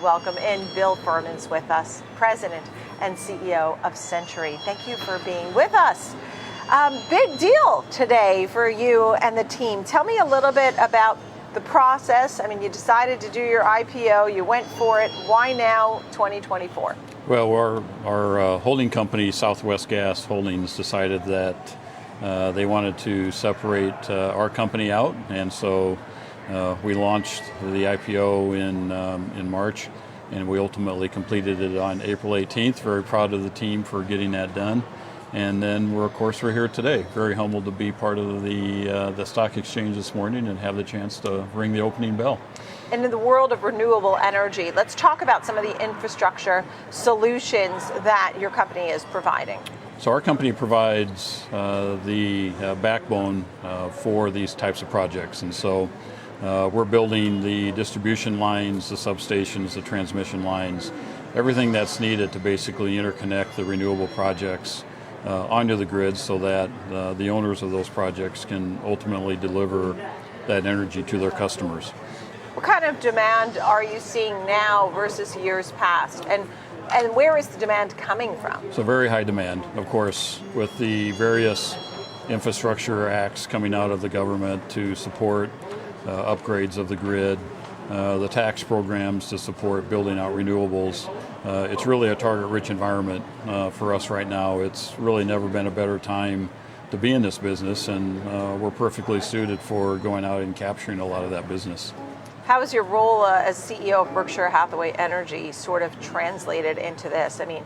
welcome in Bill Fehrman's with us, President and CEO of Centuri. Thank you for being with us. Big deal today for you and the team. Tell me a little bit about the process. I mean, you decided to do your IPO, you went for it. Why now, 2024? Well, our holding company, Southwest Gas Holdings, decided that they wanted to separate our company out, and so we launched the IPO in March, and we ultimately completed it on April 18th. Very proud of the team for getting that done. And then we're here today. Very humbled to be part of the stock exchange this morning and have the chance to ring the opening bell. And in the world of renewable energy, let's talk about some of the infrastructure solutions that your company is providing. So our company provides the backbone for these types of projects. And so we're building the distribution lines, the substations, the transmission lines, everything that's needed to basically interconnect the renewable projects onto the grid so that the owners of those projects can ultimately deliver that energy to their customers. What kind of demand are you seeing now versus years past? And where is the demand coming from? So very high demand, of course, with the various infrastructure acts coming out of the government to support upgrades of the grid, the tax programs to support building out renewables. It's really a target-rich environment for us right now. It's really never been a better time to be in this business, and we're perfectly suited for going out and capturing a lot of that business. How is your role as CEO of Berkshire Hathaway Energy sort of translated into this? I mean,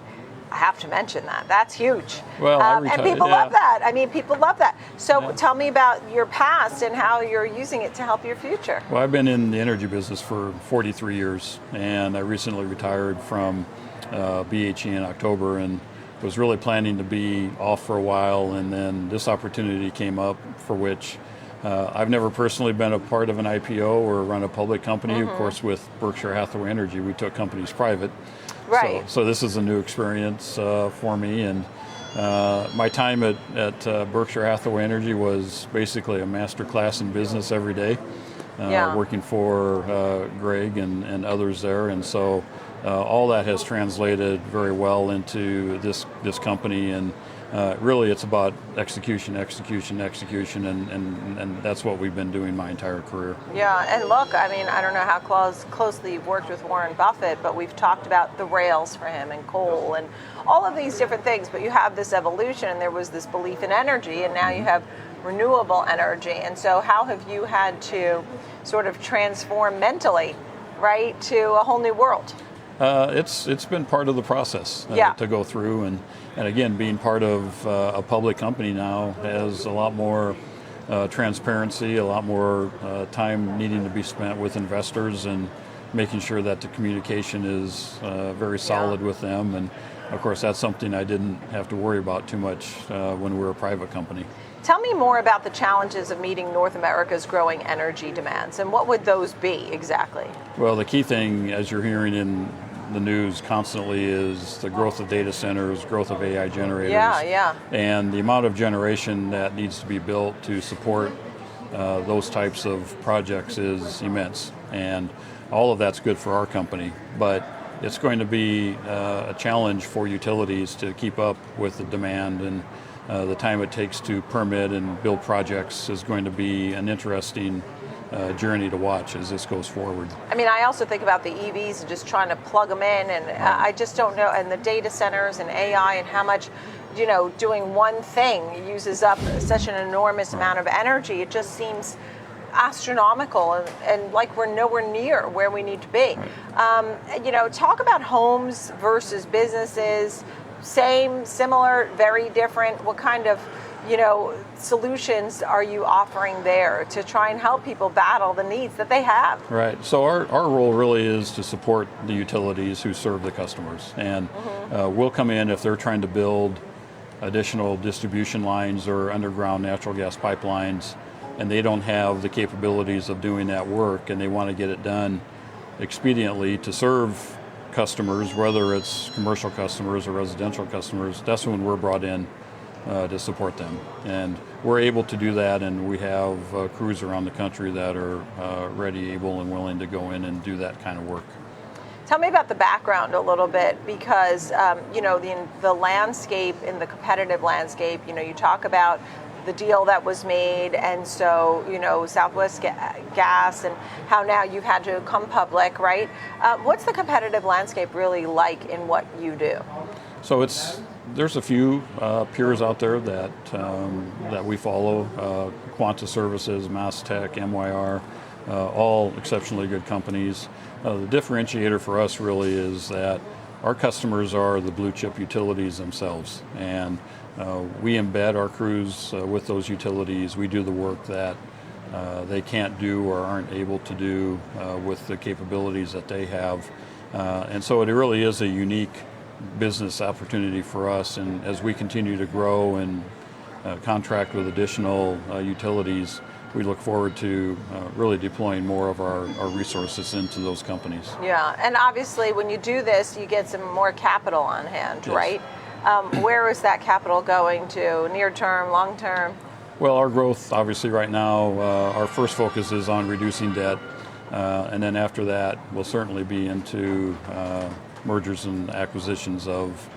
I have to mention that. That's huge. Well, and people love that. I mean, people love that. So tell me about your past and how you're using it to help your future. Well, I've been in the energy business for 43 years, and I recently retired from BHE in October and was really planning to be off for a while, and then this opportunity came up for which I've never personally been a part of an IPO or run a public company. Of course, with Berkshire Hathaway Energy, we took companies private. Right. So this is a new experience for me, and my time at Berkshire Hathaway Energy was basically a master class in business every day, working for Greg and others there, and so all that has translated very well into this company, and really it's about execution, and that's what we've been doing my entire career. Yeah, and look, I mean, I don't know how closely you've worked with Warren Buffett, but we've talked about the rails for him and coal and all of these different things, but you have this evolution, and there was this belief in energy, and now you have renewable energy. And so how have you had to sort of transform mentally, right, to a whole new world? It's been part of the process to go through, and again, being part of a public company now has a lot more transparency, a lot more time needing to be spent with investors and making sure that the communication is very solid with them. And of course, that's something I didn't have to worry about too much when we were a private company. Tell me more about the challenges of meeting North America's growing energy demands, and what would those be exactly? Well, the key thing, as you're hearing in the news constantly, is the growth of data centers, growth of AI generators, and the amount of generation that needs to be built to support those types of projects is immense. And all of that's good for our company, but it's going to be a challenge for utilities to keep up with the demand, and the time it takes to permit and build projects is going to be an interesting journey to watch as this goes forward. I mean, I also think about the EVs and just trying to plug them in, and I just don't know, and the data centers and AI and how much, doing one thing uses up such an enormous amount of energy. It just seems astronomical, and like we're nowhere near where we need to be. Talk about homes versus businesses. Same, similar, very different. What kind of solutions are you offering there to try and help people battle the needs that they have? Right. So our role really is to support the utilities who serve the customers, and we'll come in if they're trying to build additional distribution lines or underground natural gas pipelines, and they don't have the capabilities of doing that work, and they want to get it done expediently to serve customers, whether it's commercial customers or residential customers. That's when we're brought in to support them. And we're able to do that, and we have crews around the country that are ready, able, and willing to go in and do that kind of work. Tell me about the background a little bit, because the landscape, in the competitive landscape, you talk about the deal that was made, and so Southwest Gas, and how now you've had to come public, right? What's the competitive landscape really like in what you do? So there's a few peers out there that we follow: Quanta Services, MasTec, MYR, all exceptionally good companies. The differentiator for us really is that our customers are the blue chip utilities themselves, and we embed our crews with those utilities. We do the work that they can't do or aren't able to do with the capabilities that they have. And so it really is a unique business opportunity for us, and as we continue to grow and contract with additional utilities, we look forward to really deploying more of our resources into those companies. Yeah, and obviously when you do this, you get some more capital on hand, yes. Right? Where is that capital going to? Near term, long term? Well, our growth, obviously right now, our first focus is on reducing debt, and then after that, we'll certainly be into mergers and acquisitions of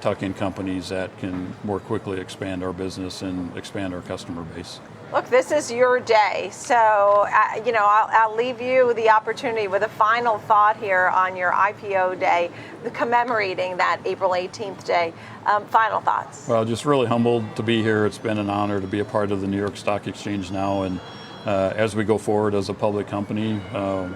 tuck-in companies that can more quickly expand our business and expand our customer base. Look, this is your day, so I'll leave you the opportunity with a final thought here on your IPO day, commemorating that April 18th day. Final thoughts. Well, just really humbled to be here. It's been an honor to be a part of the New York Stock Exchange now, and as we go forward as a public company,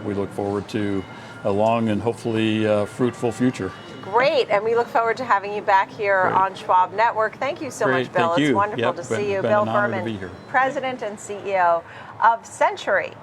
we look forward to a long and hopefully fruitful future. Great, and we look forward to having you back here on Schwab Network. Thank you so much, Bill. Thank you. It's wonderful to see you. Bill Fehrman, President and CEO of Centuri.